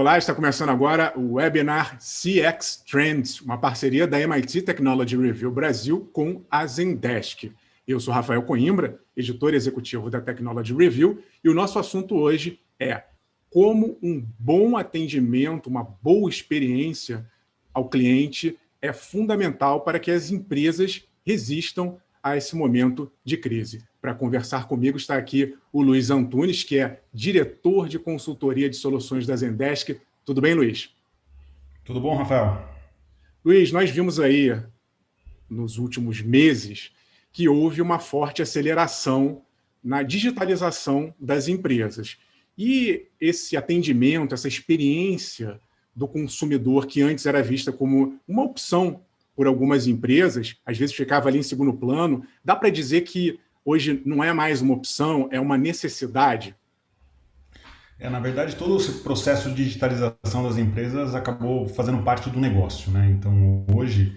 Olá, está começando agora o webinar CX Trends, uma parceria da MIT Technology Review Brasil com a Zendesk. Eu sou Rafael Coimbra, editor executivo da Technology Review, e o nosso assunto hoje é como um bom atendimento, uma boa experiência ao cliente é fundamental para que as empresas resistam a esse momento de crise. Para conversar comigo está aqui o Luiz Antunes, que é diretor de consultoria de soluções da Zendesk. Tudo bem, Luiz? Tudo bom, Rafael? Luiz, nós vimos aí nos últimos meses que houve uma forte aceleração na digitalização das empresas. E esse atendimento, essa experiência do consumidor, que antes era vista como uma opção por algumas empresas, às vezes ficava ali em segundo plano, dá para dizer que hoje não é mais uma opção, é uma necessidade? Na verdade, todo esse processo de digitalização das empresas acabou fazendo parte do negócio, né? Então, hoje,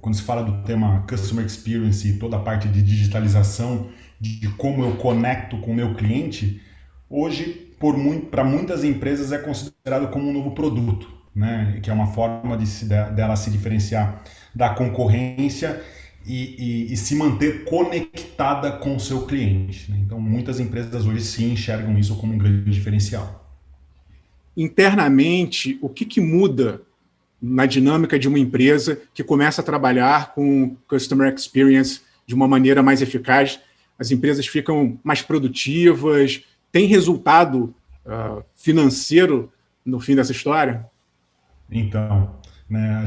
quando se fala do tema Customer Experience e toda a parte de digitalização, de como eu conecto com o meu cliente, hoje, para muitas empresas, é considerado como um novo produto, né? Que é uma forma dela se diferenciar da concorrência e se manter conectada com o seu cliente, né? Então, muitas empresas hoje sim enxergam isso como um grande diferencial. Internamente, o que muda na dinâmica de uma empresa que começa a trabalhar com Customer Experience de uma maneira mais eficaz? As empresas ficam mais produtivas? Tem resultado financeiro no fim dessa história? Então, né,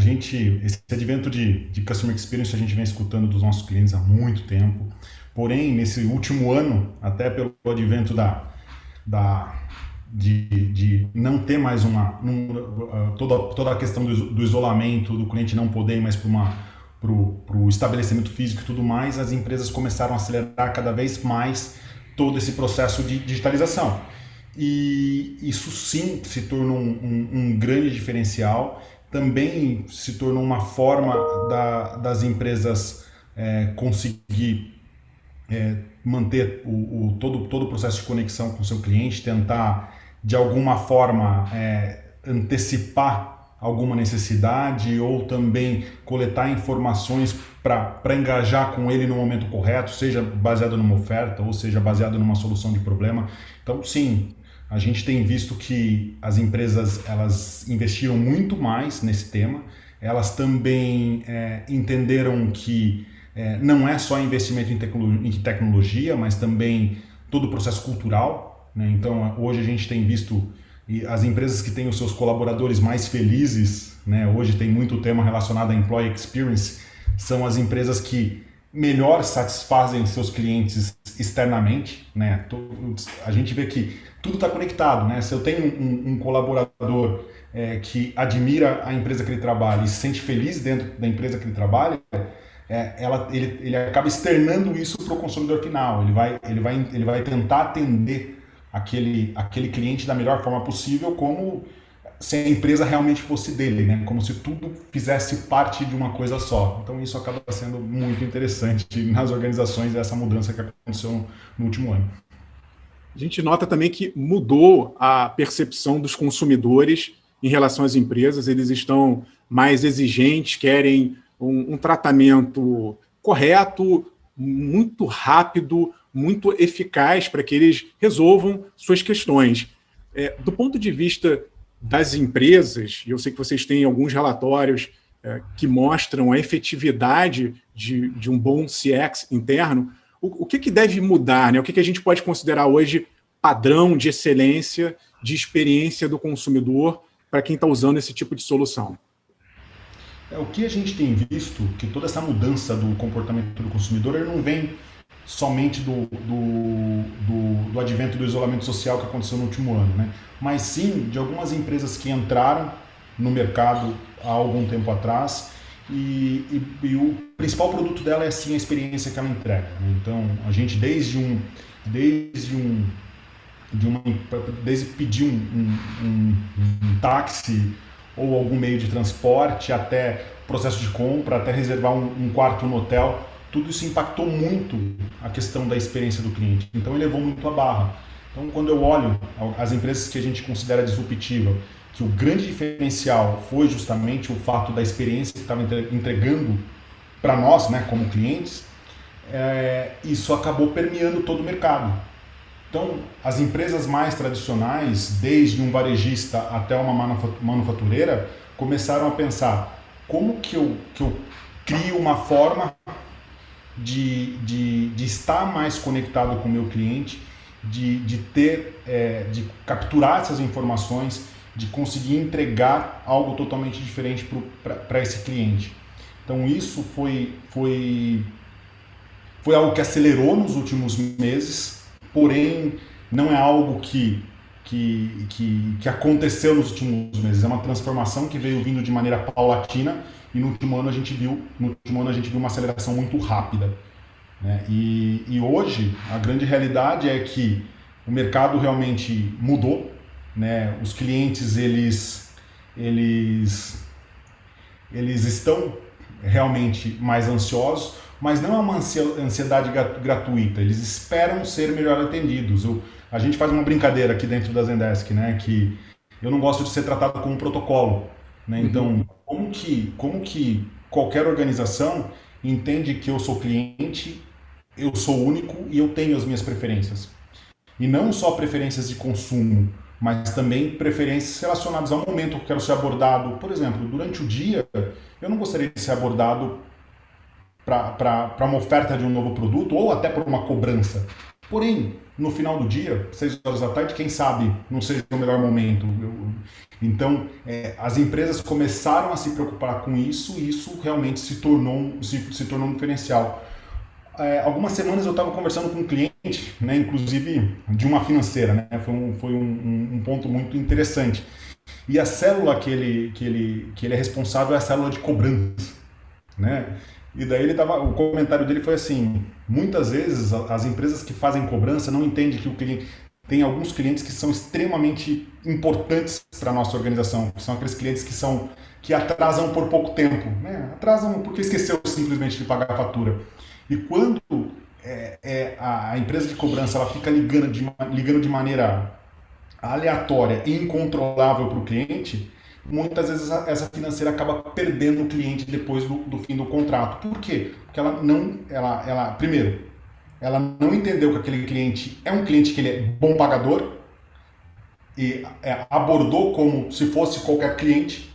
esse advento de Customer Experience a gente vem escutando dos nossos clientes há muito tempo. Porém, nesse último ano, até pelo advento de não ter mais toda a questão do isolamento, do cliente não poder ir mais para o estabelecimento físico e tudo mais, as empresas começaram a acelerar cada vez mais todo esse processo de digitalização. E isso sim se tornou um grande diferencial, também se tornou uma forma das empresas conseguir manter todo o processo de conexão com o seu cliente, tentar de alguma forma antecipar alguma necessidade ou também coletar informações para engajar com ele no momento correto, seja baseado numa oferta ou seja baseado numa solução de problema. Então, sim, a gente tem visto que as empresas elas investiram muito mais nesse tema. Elas também entenderam que não é só investimento em tecnologia, mas também todo o processo cultural, né? Então, hoje a gente tem visto as empresas que têm os seus colaboradores mais felizes, né? Hoje tem muito tema relacionado a Employee Experience, são as empresas que melhor satisfazem seus clientes externamente, né? A gente vê que tudo está conectado, né? Se eu tenho um colaborador que admira a empresa que ele trabalha e se sente feliz dentro da empresa que ele trabalha, ele acaba externando isso para o consumidor final. Ele vai tentar atender aquele cliente da melhor forma possível, como se a empresa realmente fosse dele, né? Como se tudo fizesse parte de uma coisa só. Então isso acaba sendo muito interessante nas organizações, essa mudança que aconteceu no último ano. A gente nota também que mudou a percepção dos consumidores em relação às empresas. Eles estão mais exigentes, querem um tratamento correto, muito rápido, muito eficaz para que eles resolvam suas questões. Do ponto de vista das empresas, e eu sei que vocês têm alguns relatórios que mostram a efetividade de um bom CX interno, o que deve mudar, né? O que a gente pode considerar hoje padrão de excelência, de experiência do consumidor para quem está usando esse tipo de solução? O que a gente tem visto, que toda essa mudança do comportamento do consumidor ele não vem somente do advento do isolamento social que aconteceu no último ano, né? Mas sim de algumas empresas que entraram no mercado há algum tempo atrás e o principal produto dela é sim a experiência que ela entrega, né? Então a gente desde pedir um táxi ou algum meio de transporte, até processo de compra, até reservar um quarto no hotel, tudo isso impactou muito a questão da experiência do cliente. Então ele levou muito a barra. Então, quando eu olho as empresas que a gente considera disruptiva, que o grande diferencial foi justamente o fato da experiência que estava entregando para nós, né, como clientes, isso acabou permeando todo o mercado. Então, as empresas mais tradicionais, desde um varejista até uma manufatureira, começaram a pensar como que eu crio uma forma de estar mais conectado com o meu cliente, de capturar essas informações, de conseguir entregar algo totalmente diferente para esse cliente. Então isso foi algo que acelerou nos últimos meses, porém não é algo que aconteceu nos últimos meses. É uma transformação que veio vindo de maneira paulatina e no último ano a gente viu uma aceleração muito rápida, né? E hoje a grande realidade é que o mercado realmente mudou, né? Os clientes eles estão realmente mais ansiosos, mas não é uma ansiedade gratuita, eles esperam ser melhor atendidos. A gente faz uma brincadeira aqui dentro da Zendesk, né, que eu não gosto de ser tratado como um protocolo, né? Então, como que qualquer organização entende que eu sou cliente, eu sou único e eu tenho as minhas preferências? E não só preferências de consumo, mas também preferências relacionadas ao momento que eu quero ser abordado. Por exemplo, durante o dia, eu não gostaria de ser abordado para uma oferta de um novo produto ou até por uma cobrança. Porém, no final do dia, 6 horas da tarde, quem sabe não seja o melhor momento. Então, as empresas começaram a se preocupar com isso e isso realmente se tornou um diferencial. Algumas semanas eu estava conversando com um cliente, né, inclusive de uma financeira, né, foi um ponto muito interessante. E a célula que ele é responsável é a célula de cobrança, né? E daí o comentário dele foi assim: muitas vezes as empresas que fazem cobrança não entendem que o cliente tem alguns clientes que são extremamente importantes para a nossa organização, que são aqueles clientes que atrasam por pouco tempo, né? Atrasam porque esqueceu simplesmente de pagar a fatura. E quando a empresa de cobrança ela fica ligando de maneira aleatória e incontrolável para o cliente, muitas vezes essa financeira acaba perdendo o cliente depois do fim do contrato. Por quê? Porque primeiro, ela não entendeu que aquele cliente é um cliente que ele é bom pagador e abordou como se fosse qualquer cliente.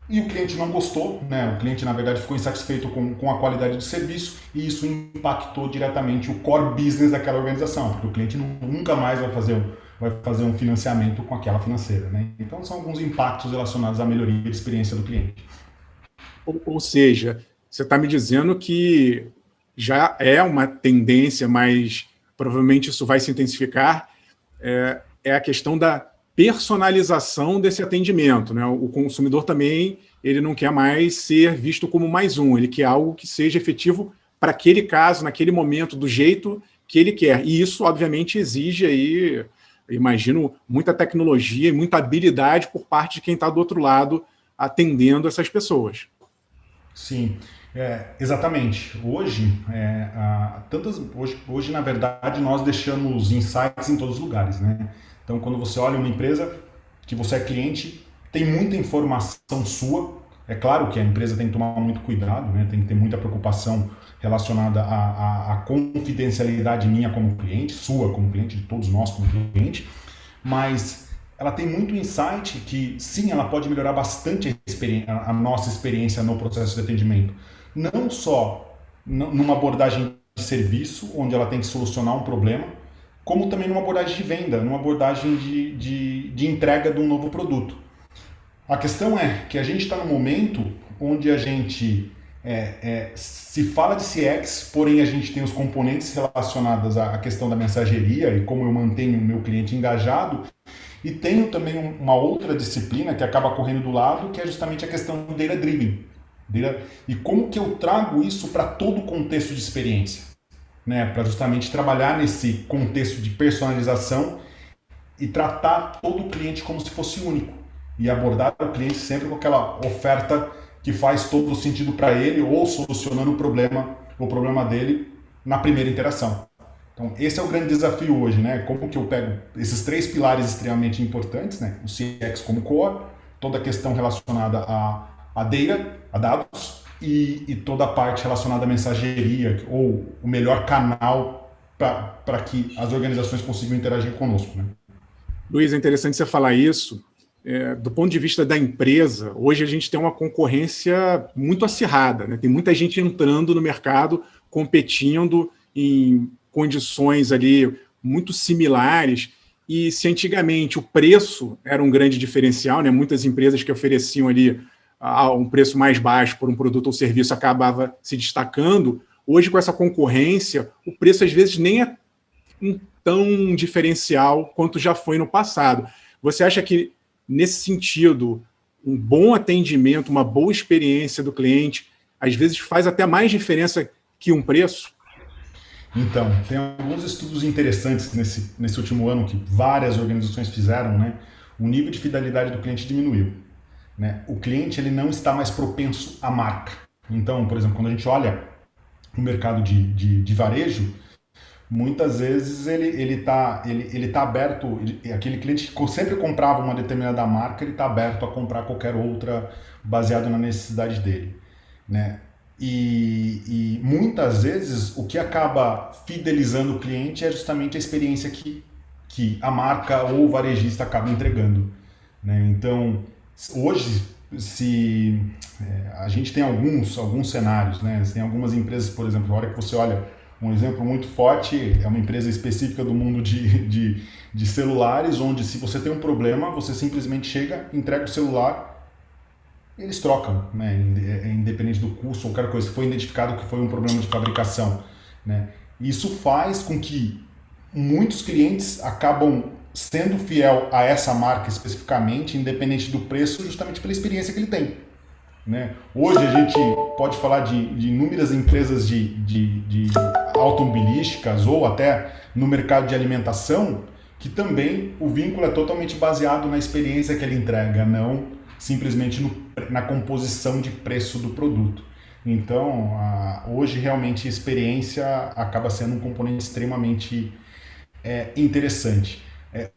E o cliente não gostou, né? O cliente, na verdade, ficou insatisfeito com a qualidade do serviço e isso impactou diretamente o core business daquela organização, porque o cliente nunca mais vai fazer um financiamento com aquela financeira, né? Então, são alguns impactos relacionados à melhoria da experiência do cliente. Ou seja, você está me dizendo que já é uma tendência, mas provavelmente isso vai se intensificar, é a questão da personalização desse atendimento, né? O consumidor também ele não quer mais ser visto como mais um, ele quer algo que seja efetivo para aquele caso, naquele momento, do jeito que ele quer. E isso, obviamente, exige aí, imagino, muita tecnologia e muita habilidade por parte de quem está do outro lado atendendo essas pessoas. Sim, exatamente. Hoje, na verdade, nós deixamos insights em todos os lugares, né? Então, quando você olha uma empresa que você é cliente, tem muita informação sua. É claro que a empresa tem que tomar muito cuidado, né? Tem que ter muita preocupação relacionada à confidencialidade minha como cliente, sua como cliente, de todos nós como cliente, mas ela tem muito insight que, sim, ela pode melhorar bastante a nossa experiência no processo de atendimento. Não só numa abordagem de serviço, onde ela tem que solucionar um problema, como também numa abordagem de venda, numa abordagem de entrega de um novo produto. A questão é que a gente está num momento onde a gente se fala de CX, porém a gente tem os componentes relacionados à questão da mensageria e como eu mantenho o meu cliente engajado, e tenho também uma outra disciplina que acaba correndo do lado, que é justamente a questão do data-driven. E como que eu trago isso para todo o contexto de experiência, né, para justamente trabalhar nesse contexto de personalização e tratar todo o cliente como se fosse único e abordar o cliente sempre com aquela oferta que faz todo o sentido para ele ou solucionando o problema dele na primeira interação. Então, esse é o grande desafio hoje, né? Como que eu pego esses três pilares extremamente importantes, né? O CX como core, toda a questão relacionada a data, a dados, e toda a parte relacionada à mensageria, ou o melhor canal para que as organizações consigam interagir conosco, né? Luiz, é interessante você falar isso. Do ponto de vista da empresa, hoje a gente tem uma concorrência muito acirrada, né? Tem muita gente entrando no mercado, competindo em condições ali muito similares. E se antigamente o preço era um grande diferencial, né? Muitas empresas que ofereciam ali um preço mais baixo por um produto ou serviço acabava se destacando. Hoje, com essa concorrência, o preço às vezes nem é tão diferencial quanto já foi no passado. Você acha que, nesse sentido, um bom atendimento, uma boa experiência do cliente, às vezes faz até mais diferença que um preço? Então, tem alguns estudos interessantes nesse último ano que várias organizações fizeram, né? O nível de fidelidade do cliente diminuiu, né? O cliente ele não está mais propenso à marca. Então, por exemplo, quando a gente olha o mercado de varejo, muitas vezes ele tá aberto, aquele cliente que sempre comprava uma determinada marca, ele está aberto a comprar qualquer outra baseado na necessidade dele, né? E muitas vezes o que acaba fidelizando o cliente é justamente a experiência que a marca ou o varejista acaba entregando, né? Então, hoje, se a gente tem alguns cenários, né? Tem algumas empresas, por exemplo, na hora que você olha, um exemplo muito forte é uma empresa específica do mundo de celulares, onde se você tem um problema, você simplesmente chega, entrega o celular, eles trocam, né? Independente do custo ou qualquer coisa, se foi identificado que foi um problema de fabricação, né? Isso faz com que muitos clientes acabam sendo fiel a essa marca especificamente, independente do preço, justamente pela experiência que ele tem, né? Hoje a gente pode falar de inúmeras empresas de automobilísticas ou até no mercado de alimentação, que também o vínculo é totalmente baseado na experiência que ele entrega, não simplesmente na composição de preço do produto. Então, hoje realmente a experiência acaba sendo um componente extremamente interessante.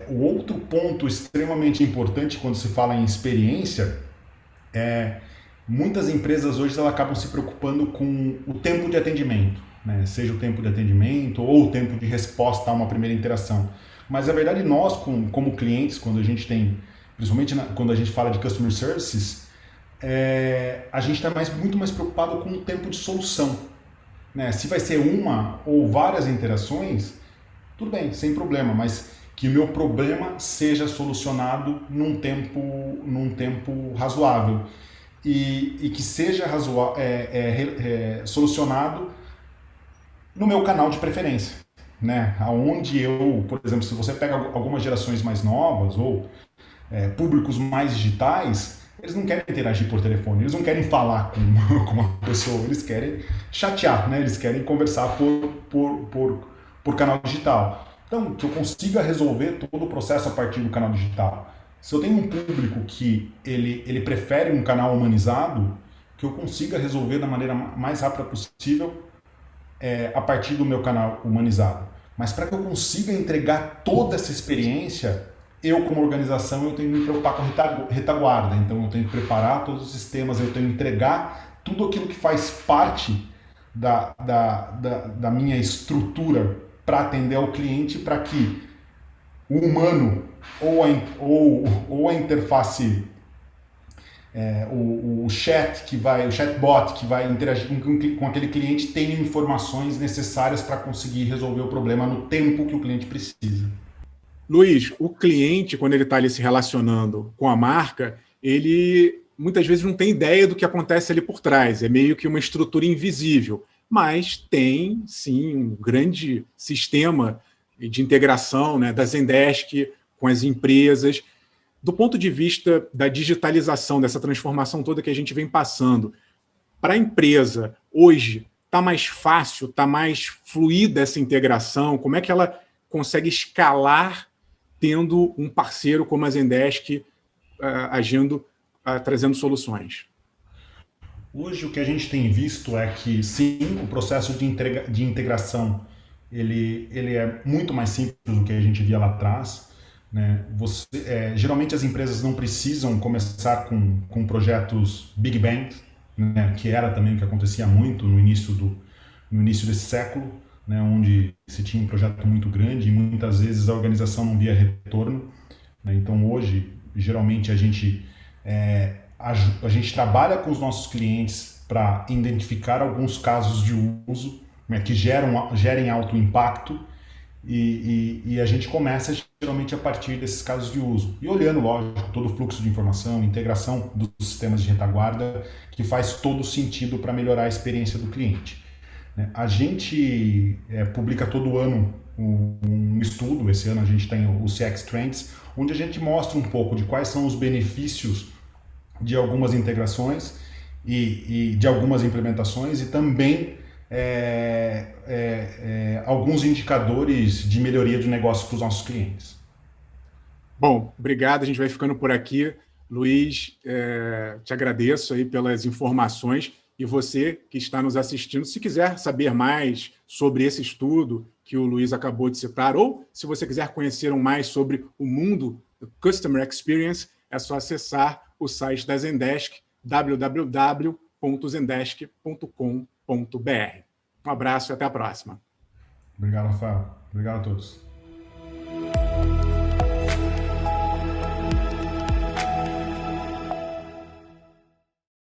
O outro ponto extremamente importante quando se fala em experiência é muitas empresas hoje elas acabam se preocupando com o tempo de atendimento, né? Seja o tempo de atendimento ou o tempo de resposta a uma primeira interação. Mas na verdade nós, como clientes, quando a gente tem, principalmente quando a gente fala de customer services, a gente está muito mais preocupado com o tempo de solução, né? Se vai ser uma ou várias interações, tudo bem, sem problema, mas que o meu problema seja solucionado num tempo razoável. E que seja solucionado no meu canal de preferência, né? Aonde eu, por exemplo, se você pega algumas gerações mais novas ou públicos mais digitais, eles não querem interagir por telefone, eles não querem falar com uma pessoa, eles querem chatear, né? Eles querem conversar por canal digital. Então, que eu consiga resolver todo o processo a partir do canal digital. Se eu tenho um público que ele prefere um canal humanizado, que eu consiga resolver da maneira mais rápida possível a partir do meu canal humanizado. Mas para que eu consiga entregar toda essa experiência, eu como organização eu tenho que me preocupar com retaguarda. Então eu tenho que preparar todos os sistemas, eu tenho que entregar tudo aquilo que faz parte da minha estrutura para atender ao cliente, para que o humano ou a interface, o chatbot que vai interagir com aquele cliente tenha informações necessárias para conseguir resolver o problema no tempo que o cliente precisa. Luiz, o cliente, quando ele está ali se relacionando com a marca, ele muitas vezes não tem ideia do que acontece ali por trás, é meio que uma estrutura invisível, mas tem, sim, um grande sistema de integração, né, da Zendesk com as empresas. Do ponto de vista da digitalização, dessa transformação toda que a gente vem passando, para a empresa, hoje, está mais fácil, está mais fluida essa integração? Como é que ela consegue escalar tendo um parceiro como a Zendesk agindo, trazendo soluções? Hoje o que a gente tem visto é que, sim, o processo de integração ele é muito mais simples do que a gente via lá atrás, né? Geralmente as empresas não precisam começar com projetos Big Bang, né? Que era também o que acontecia muito no início desse século, né? Onde se tinha um projeto muito grande e muitas vezes a organização não via retorno, né? Então hoje, geralmente a gente trabalha com os nossos clientes para identificar alguns casos de uso, né, que gerem alto impacto e a gente começa geralmente a partir desses casos de uso. E olhando, lógico, todo o fluxo de informação, integração dos sistemas de retaguarda, que faz todo sentido para melhorar a experiência do cliente. A gente publica todo ano um estudo, esse ano a gente tem o CX Trends, onde a gente mostra um pouco de quais são os benefícios de algumas integrações e de algumas implementações e também alguns indicadores de melhoria de negócio para os nossos clientes. Bom, obrigado. A gente vai ficando por aqui. Luiz, te agradeço aí pelas informações. E você que está nos assistindo, se quiser saber mais sobre esse estudo que o Luiz acabou de citar, ou se você quiser conhecer mais sobre o mundo do Customer Experience, é só acessar o site da Zendesk, www.zendesk.com.br. Um abraço e até a próxima. Obrigado, Rafael. Obrigado a todos.